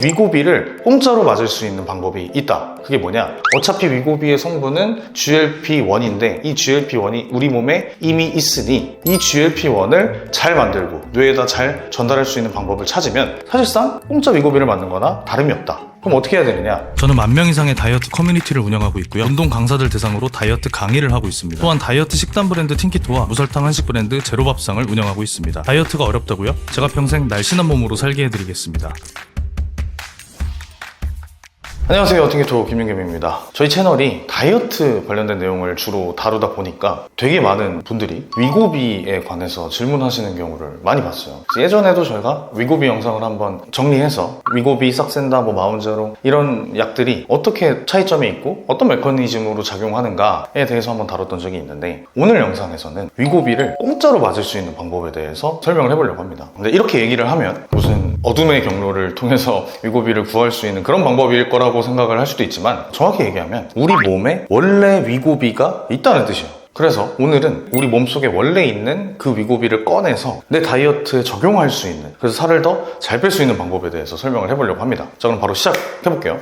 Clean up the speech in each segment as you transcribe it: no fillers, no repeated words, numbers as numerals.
위고비를 공짜로 맞을 수 있는 방법이 있다. 그게 뭐냐? 어차피 위고비의 성분은 GLP-1인데 이 GLP-1이 우리 몸에 이미 있으니 이 GLP-1을 잘 만들고 뇌에다 잘 전달할 수 있는 방법을 찾으면 사실상 공짜 위고비를 맞는 거나 다름이 없다. 그럼 어떻게 해야 되느냐? 저는 10,000명 이상의 다이어트 커뮤니티를 운영하고 있고요. 운동 강사들 대상으로 다이어트 강의를 하고 있습니다. 또한 다이어트 식단 브랜드 틴키토와 무설탕 한식 브랜드 제로밥상을 운영하고 있습니다. 다이어트가 어렵다고요? 제가 평생 날씬한 몸으로 살게 해드리겠습니다. 안녕하세요, 틴키토 김윤겸입니다. 저희 채널이 다이어트 관련된 내용을 주로 다루다 보니까 되게 많은 분들이 위고비에 관해서 질문하시는 경우를 많이 봤어요. 예전에도 저희가 위고비 영상을 한번 정리해서 위고비, 싹센다, 마운자롱 이런 약들이 어떻게 차이점이 있고 어떤 메커니즘으로 작용하는가에 대해서 한번 다뤘던 적이 있는데, 오늘 영상에서는 위고비를 공짜로 맞을 수 있는 방법에 대해서 설명을 해보려고 합니다. 근데 이렇게 얘기를 하면 무슨 어둠의 경로를 통해서 위고비를 구할 수 있는 그런 방법일 거라고 생각을 할 수도 있지만, 정확히 얘기하면 우리 몸에 원래 위고비가 있다는 뜻이에요. 그래서 오늘은 우리 몸속에 원래 있는 그 위고비를 꺼내서 내 다이어트에 적용할 수 있는, 그래서 살을 더 잘 뺄 수 있는 방법에 대해서 설명을 해보려고 합니다. 자, 그럼 바로 시작해볼게요.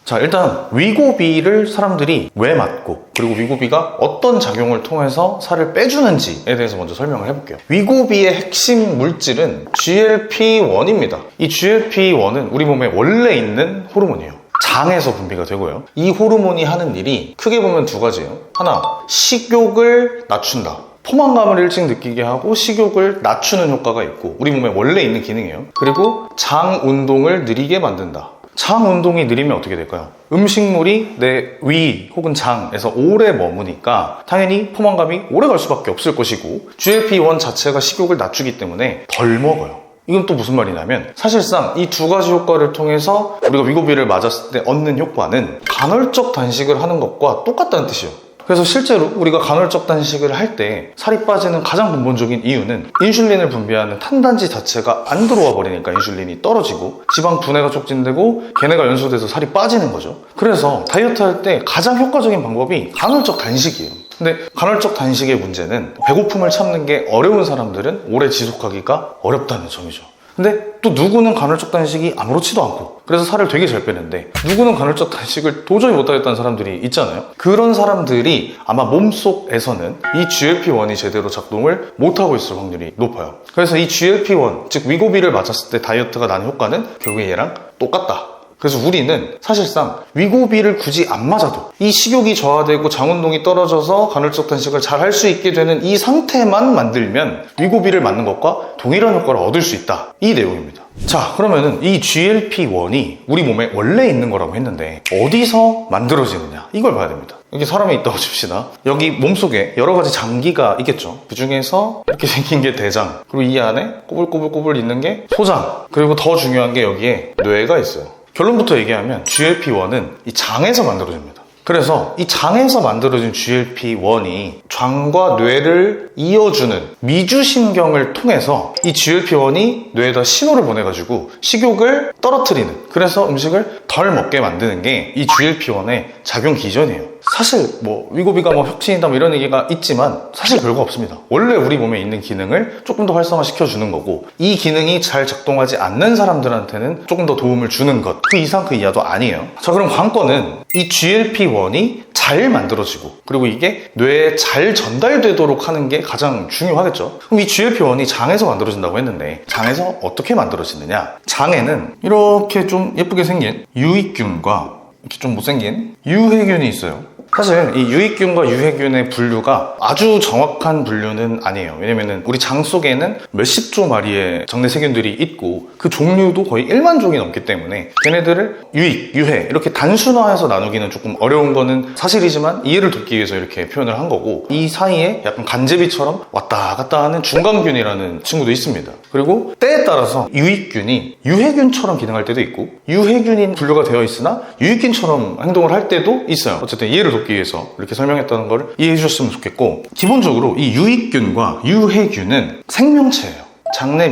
자, 일단 위고비를 사람들이 왜 맞고, 그리고 위고비가 어떤 작용을 통해서 살을 빼주는지에 대해서 먼저 설명을 해볼게요. 위고비의 핵심 물질은 GLP-1입니다. 이 GLP-1은 우리 몸에 원래 있는 호르몬이에요. 장에서 분비가 되고요. 이 호르몬이 하는 일이 크게 보면 두 가지예요. 하나, 식욕을 낮춘다. 포만감을 일찍 느끼게 하고 식욕을 낮추는 효과가 있고, 우리 몸에 원래 있는 기능이에요. 그리고 장 운동을 느리게 만든다. 장 운동이 느리면 어떻게 될까요? 음식물이 내 위 혹은 장에서 오래 머무니까 당연히 포만감이 오래 갈 수밖에 없을 것이고, GLP-1 자체가 식욕을 낮추기 때문에 덜 먹어요. 이건 또 무슨 말이냐면, 사실상 이 두 가지 효과를 통해서 우리가 위고비를 맞았을 때 얻는 효과는 간헐적 단식을 하는 것과 똑같다는 뜻이에요. 그래서 실제로 우리가 간헐적 단식을 할 때 살이 빠지는 가장 근본적인 이유는 인슐린을 분비하는 탄단지 자체가 안 들어와 버리니까 인슐린이 떨어지고 지방 분해가 촉진되고 걔네가 연소돼서 살이 빠지는 거죠. 그래서 다이어트 할 때 가장 효과적인 방법이 간헐적 단식이에요. 근데 간헐적 단식의 문제는 배고픔을 참는 게 어려운 사람들은 오래 지속하기가 어렵다는 점이죠. 근데 또 누구는 간헐적 단식이 아무렇지도 않고 그래서 살을 되게 잘 빼는데, 누구는 간헐적 단식을 도저히 못하겠다는 사람들이 있잖아요. 그런 사람들이 아마 몸속에서는 이 GLP-1이 제대로 작동을 못하고 있을 확률이 높아요. 그래서 이 GLP-1, 즉 위고비를 맞았을 때 다이어트가 나는 효과는 결국에 얘랑 똑같다. 그래서 우리는 사실상 위고비를 굳이 안 맞아도 이 식욕이 저하되고 장운동이 떨어져서 간헐적 단식을 잘 할 수 있게 되는 이 상태만 만들면 위고비를 맞는 것과 동일한 효과를 얻을 수 있다, 이 내용입니다. 자, 그러면은 이 GLP-1이 우리 몸에 원래 있는 거라고 했는데 어디서 만들어지느냐, 이걸 봐야 됩니다. 여기 사람이 있다고 칩시다. 여기 몸속에 여러 가지 장기가 있겠죠. 그 중에서 이렇게 생긴 게 대장, 그리고 이 안에 꼬불꼬불꼬불 있는 게 소장, 그리고 더 중요한 게 여기에 뇌가 있어요. 결론부터 얘기하면 GLP-1은 이 장에서 만들어집니다. 그래서 이 장에서 만들어진 GLP-1이 장과 뇌를 이어주는 미주신경을 통해서 이 GLP-1이 뇌에다 신호를 보내가지고 식욕을 떨어뜨리는, 그래서 음식을 덜 먹게 만드는 게 이 GLP-1의 작용 기전이에요. 사실 위고비가 혁신이다 이런 얘기가 있지만 사실 별거 없습니다. 원래 우리 몸에 있는 기능을 조금 더 활성화시켜주는 거고, 이 기능이 잘 작동하지 않는 사람들한테는 조금 더 도움을 주는 것, 그 이상 그 이하도 아니에요. 자, 그럼 관건은 이 GLP-1이 잘 만들어지고 그리고 이게 뇌에 잘 전달되도록 하는 게 가장 중요하겠죠. 그럼 이 GLP-1이 장에서 만들어진다고 했는데 장에서 어떻게 만들어지느냐? 장에는 이렇게 좀 예쁘게 생긴 유익균과 이렇게 좀 못생긴 유해균이 있어요. 사실 이 유익균과 유해균의 분류가 아주 정확한 분류는 아니에요. 왜냐면은 우리 장 속에는 몇십 조 마리의 장내 세균들이 있고 그 종류도 거의 1만 종이 넘기 때문에 걔네들을 유익, 유해 이렇게 단순화해서 나누기는 조금 어려운 거는 사실이지만 이해를 돕기 위해서 이렇게 표현을 한 거고, 이 사이에 약간 간제비처럼 왔다 갔다 하는 중간균이라는 친구도 있습니다. 그리고 때에 따라서 유익균이 유해균처럼 기능할 때도 있고 유해균인 분류가 되어 있으나 유익균처럼 행동을 할 때도 있어요. 어쨌든 이해를 돕기 위해서 이렇게 설명했다는 걸 이해해 주셨으면 좋겠고, 기본적으로 이 유익균과 유해균은 생명체예요. 장내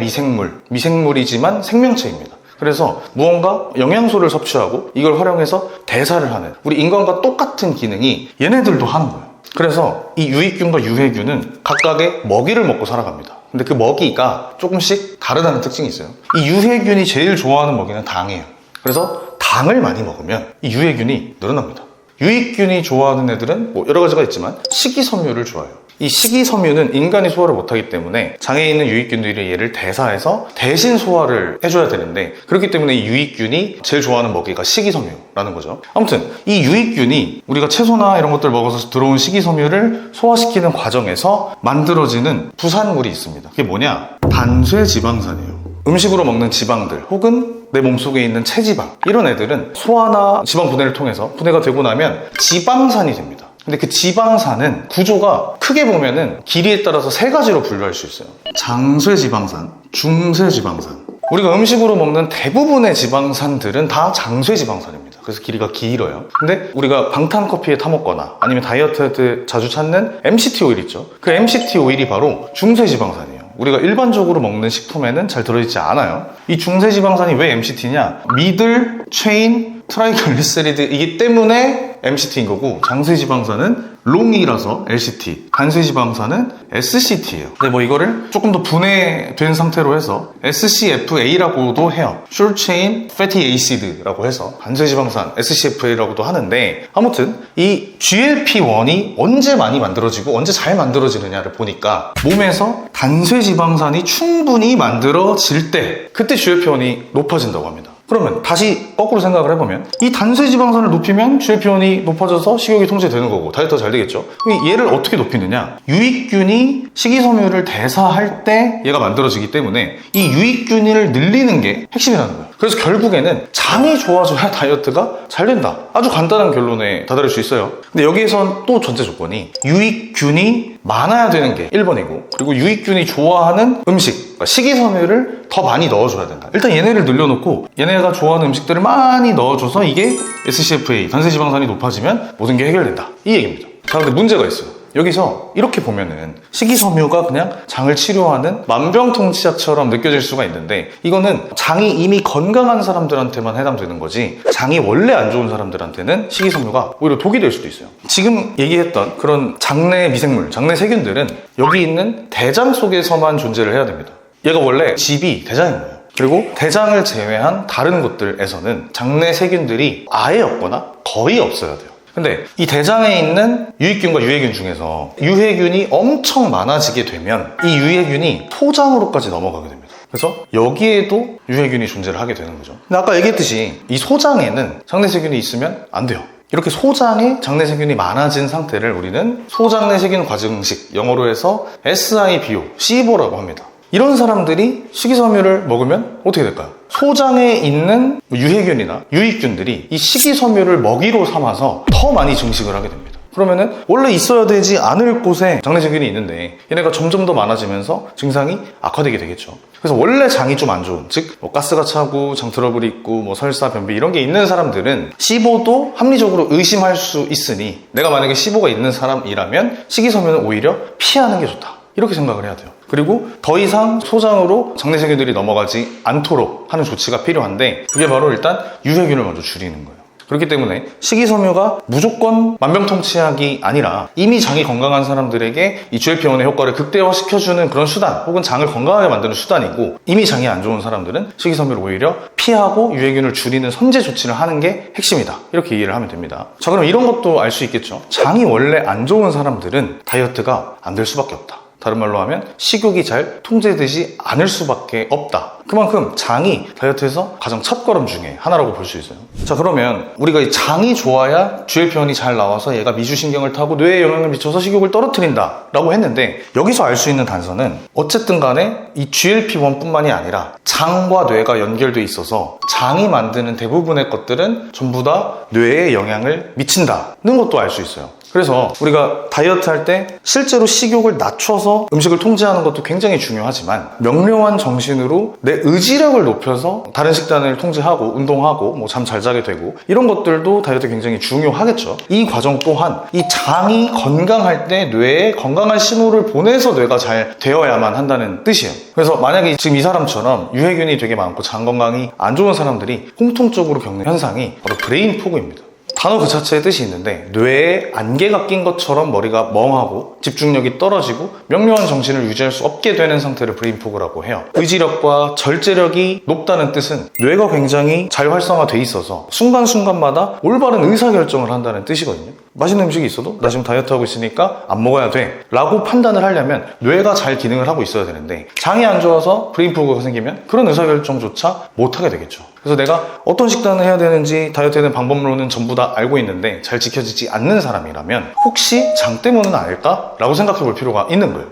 미생물이지만 생명체입니다. 그래서 무언가 영양소를 섭취하고 이걸 활용해서 대사를 하는, 우리 인간과 똑같은 기능이 얘네들도 하는 거예요. 그래서 이 유익균과 유해균은 각각의 먹이를 먹고 살아갑니다. 근데 그 먹이가 조금씩 다르다는 특징이 있어요. 이 유해균이 제일 좋아하는 먹이는 당이에요. 그래서 당을 많이 먹으면 이 유해균이 늘어납니다. 유익균이 좋아하는 애들은 뭐 여러 가지가 있지만 식이섬유를 좋아해요. 이 식이섬유는 인간이 소화를 못하기 때문에 장에 있는 유익균들이 얘를 대사해서 대신 소화를 해줘야 되는데, 그렇기 때문에 이 유익균이 제일 좋아하는 먹이가 식이섬유라는 거죠. 아무튼 이 유익균이 우리가 채소나 이런 것들 먹어서 들어온 식이섬유를 소화시키는 과정에서 만들어지는 부산물이 있습니다. 그게 뭐냐? 단쇄지방산이에요. 음식으로 먹는 지방들 혹은 내 몸속에 있는 체지방, 이런 애들은 소화나 지방 분해를 통해서 분해가 되고 나면 지방산이 됩니다. 근데 그 지방산은 구조가 크게 보면은 길이에 따라서 세 가지로 분류할 수 있어요. 장쇄지방산, 중쇄지방산. 우리가 음식으로 먹는 대부분의 지방산들은 다 장쇄지방산입니다. 그래서 길이가 길어요. 근데 우리가 방탄커피에 타먹거나 아니면 다이어트 할 때 자주 찾는 MCT 오일 있죠. 그 MCT 오일이 바로 중쇄지방산이에요. 우리가 일반적으로 먹는 식품에는 잘 들어있지 않아요. 이 중쇄지방산이 왜 MCT냐? 미들 체인 트라이글리세리드이기 때문에 MCT인 거고, 장쇄지방산은 롱이라서 LCT, 단쇄지방산은 SCT예요. 근데 뭐 이거를 조금 더 분해된 상태로 해서 SCFA라고도 해요. Short Chain Fatty Acid라고 해서 단쇄지방산 SCFA라고도 하는데, 아무튼 이 GLP-1이 언제 많이 만들어지고 언제 잘 만들어지느냐를 보니까 몸에서 단쇄지방산이 충분히 만들어질 때, 그때 GLP-1이 높아진다고 합니다. 그러면 다시 거꾸로 생각을 해보면 이 단쇄지방산을 높이면 GLP-1이 높아져서 식욕이 통제되는 거고 다이어트가 잘 되겠죠. 그럼 얘를 어떻게 높이느냐? 유익균이 식이섬유를 대사할 때 얘가 만들어지기 때문에 이 유익균을 늘리는 게 핵심이라는 거예요. 그래서 결국에는 장이 좋아져야 다이어트가 잘 된다. 아주 간단한 결론에 다다를 수 있어요. 근데 여기에선 또 전제 조건이 유익균이 많아야 되는 게 1번이고, 그리고 유익균이 좋아하는 음식, 그러니까 식이섬유를 더 많이 넣어줘야 된다. 일단 얘네를 늘려놓고 얘네가 좋아하는 음식들을 많이 넣어줘서 이게 SCFA, 단쇄지방산이 높아지면 모든 게 해결된다. 이 얘기입니다. 자, 근데 문제가 있어요. 여기서 이렇게 보면은 식이섬유가 그냥 장을 치료하는 만병통치약처럼 느껴질 수가 있는데, 이거는 장이 이미 건강한 사람들한테만 해당되는 거지, 장이 원래 안 좋은 사람들한테는 식이섬유가 오히려 독이 될 수도 있어요. 지금 얘기했던 그런 장내 미생물, 장내 세균들은 여기 있는 대장 속에서만 존재를 해야 됩니다. 얘가 원래 집이 대장인 거예요. 그리고 대장을 제외한 다른 곳들에서는 장내 세균들이 아예 없거나 거의 없어야 돼요. 근데 이 대장에 있는 유익균과 유해균 중에서 유해균이 엄청 많아지게 되면 이 유해균이 소장으로까지 넘어가게 됩니다. 그래서 여기에도 유해균이 존재를 하게 되는 거죠. 근데 아까 얘기했듯이 이 소장에는 장내세균이 있으면 안 돼요. 이렇게 소장에 장내세균이 많아진 상태를 우리는 소장내세균 과증식, 영어로 해서 SIBO, SIBO라고 합니다. 이런 사람들이 식이섬유를 먹으면 어떻게 될까요? 소장에 있는 유해균이나 유익균들이 이 식이섬유를 먹이로 삼아서 더 많이 증식을 하게 됩니다. 그러면은 원래 있어야 되지 않을 곳에 장내세균이 있는데 얘네가 점점 더 많아지면서 증상이 악화되게 되겠죠. 그래서 원래 장이 좀 안 좋은, 즉 뭐 가스가 차고 장 트러블이 있고 뭐 설사, 변비 이런 게 있는 사람들은 시보도 합리적으로 의심할 수 있으니 내가 만약에 시보가 있는 사람이라면 식이섬유는 오히려 피하는 게 좋다. 이렇게 생각을 해야 돼요. 그리고 더 이상 소장으로 장내세균들이 넘어가지 않도록 하는 조치가 필요한데, 그게 바로 일단 유해균을 먼저 줄이는 거예요. 그렇기 때문에 식이섬유가 무조건 만병통치약이 아니라 이미 장이 건강한 사람들에게 이 GLP-1의 효과를 극대화시켜주는 그런 수단, 혹은 장을 건강하게 만드는 수단이고, 이미 장이 안 좋은 사람들은 식이섬유를 오히려 피하고 유해균을 줄이는 선제 조치를 하는 게 핵심이다. 이렇게 이해를 하면 됩니다. 자, 그럼 이런 것도 알 수 있겠죠. 장이 원래 안 좋은 사람들은 다이어트가 안 될 수밖에 없다. 다른 말로 하면 식욕이 잘 통제되지 않을 수밖에 없다. 그만큼 장이 다이어트에서 가장 첫걸음 중에 하나라고 볼 수 있어요. 자, 그러면 우리가 이 장이 좋아야 GLP-1이 잘 나와서 얘가 미주신경을 타고 뇌에 영향을 미쳐서 식욕을 떨어뜨린다 라고 했는데, 여기서 알 수 있는 단서는 어쨌든 간에 이 GLP-1 뿐만이 아니라 장과 뇌가 연결돼 있어서 장이 만드는 대부분의 것들은 전부 다 뇌에 영향을 미친다는 것도 알 수 있어요. 그래서 우리가 다이어트 할 때 실제로 식욕을 낮춰서 음식을 통제하는 것도 굉장히 중요하지만, 명료한 정신으로 내 의지력을 높여서 다른 식단을 통제하고 운동하고 뭐 잠 잘 자게 되고 이런 것들도 다이어트 굉장히 중요하겠죠. 이 과정 또한 이 장이 건강할 때 뇌에 건강한 신호를 보내서 뇌가 잘 되어야만 한다는 뜻이에요. 그래서 만약에 지금 이 사람처럼 유해균이 되게 많고 장 건강이 안 좋은 사람들이 공통적으로 겪는 현상이 바로 브레인 포그입니다. 단어 그 자체의 뜻이 있는데 뇌에 안개가 낀 것처럼 머리가 멍하고 집중력이 떨어지고 명료한 정신을 유지할 수 없게 되는 상태를 브레인포그라고 해요. 의지력과 절제력이 높다는 뜻은 뇌가 굉장히 잘 활성화돼 있어서 순간순간마다 올바른 의사결정을 한다는 뜻이거든요. 맛있는 음식이 있어도 나 지금 다이어트 하고 있으니까 안 먹어야 돼 라고 판단을 하려면 뇌가 잘 기능을 하고 있어야 되는데 장이 안 좋아서 브레인포그가 생기면 그런 의사결정조차 못하게 되겠죠. 그래서 내가 어떤 식단을 해야 되는지 다이어트에 대한 방법론은 전부 다 알고 있는데 잘 지켜지지 않는 사람이라면 혹시 장 때문은 아닐까? 라고 생각해 볼 필요가 있는 거예요.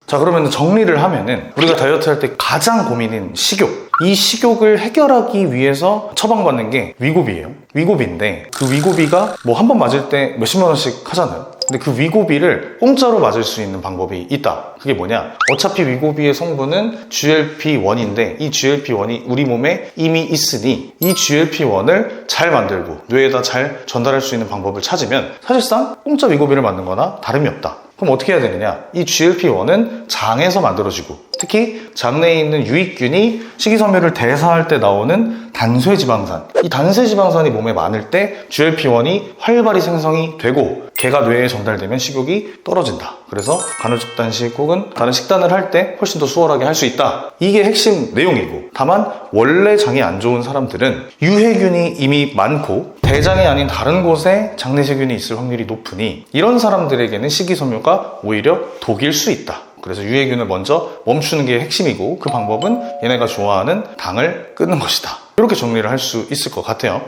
자, 그러면 정리를 하면은 우리가 다이어트 할 때 가장 고민인 식욕, 이 식욕을 해결하기 위해서 처방받는 게 위고비예요. 위고비인데 그 위고비가 뭐 한 번 맞을 때 몇십만 원씩 하잖아요. 근데 그 위고비를 공짜로 맞을 수 있는 방법이 있다. 그게 뭐냐? 어차피 위고비의 성분은 GLP-1인데 이 GLP-1이 우리 몸에 이미 있으니 이 GLP-1을 잘 만들고 뇌에다 잘 전달할 수 있는 방법을 찾으면 사실상 공짜 위고비를 맞는 거나 다름이 없다. 그럼 어떻게 해야 되느냐? 이 GLP-1은 장에서 만들어지고 특히 장내에 있는 유익균이 식이섬유를 대사할 때 나오는 단쇄지방산, 이 단쇄지방산이 몸에 많을 때 GLP-1이 활발히 생성이 되고 걔가 뇌에 전달되면 식욕이 떨어진다. 그래서 간헐적 단식 혹은 다른 식단을 할 때 훨씬 더 수월하게 할 수 있다. 이게 핵심 내용이고, 다만 원래 장이 안 좋은 사람들은 유해균이 이미 많고 대장이 아닌 다른 곳에 장내세균이 있을 확률이 높으니 이런 사람들에게는 식이섬유가 오히려 독일 수 있다. 그래서 유해균을 먼저 멈추는 게 핵심이고 그 방법은 얘네가 좋아하는 당을 끊는 것이다. 이렇게 정리를 할 수 있을 것 같아요.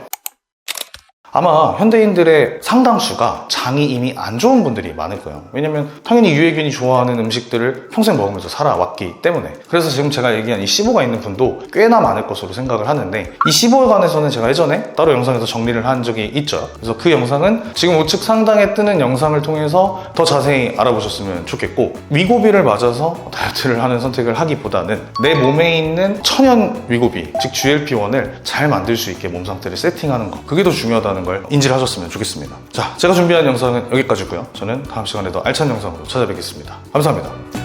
아마 현대인들의 상당수가 장이 이미 안 좋은 분들이 많을 거예요. 왜냐면 당연히 유해균이 좋아하는 음식들을 평생 먹으면서 살아왔기 때문에. 그래서 지금 제가 얘기한 이 시보가 있는 분도 꽤나 많을 것으로 생각을 하는데, 이 시보에 관해서는 제가 예전에 따로 영상에서 정리를 한 적이 있죠. 그래서 그 영상은 지금 우측 상단에 뜨는 영상을 통해서 더 자세히 알아보셨으면 좋겠고, 위고비를 맞아서 다이어트를 하는 선택을 하기보다는 내 몸에 있는 천연 위고비, 즉 GLP-1을 잘 만들 수 있게 몸 상태를 세팅하는 거, 그게 더 중요하다는 걸 인지를 하셨으면 좋겠습니다. 자, 제가 준비한 영상은 여기까지고요. 저는 다음 시간에 더 알찬 영상으로 찾아뵙겠습니다. 감사합니다.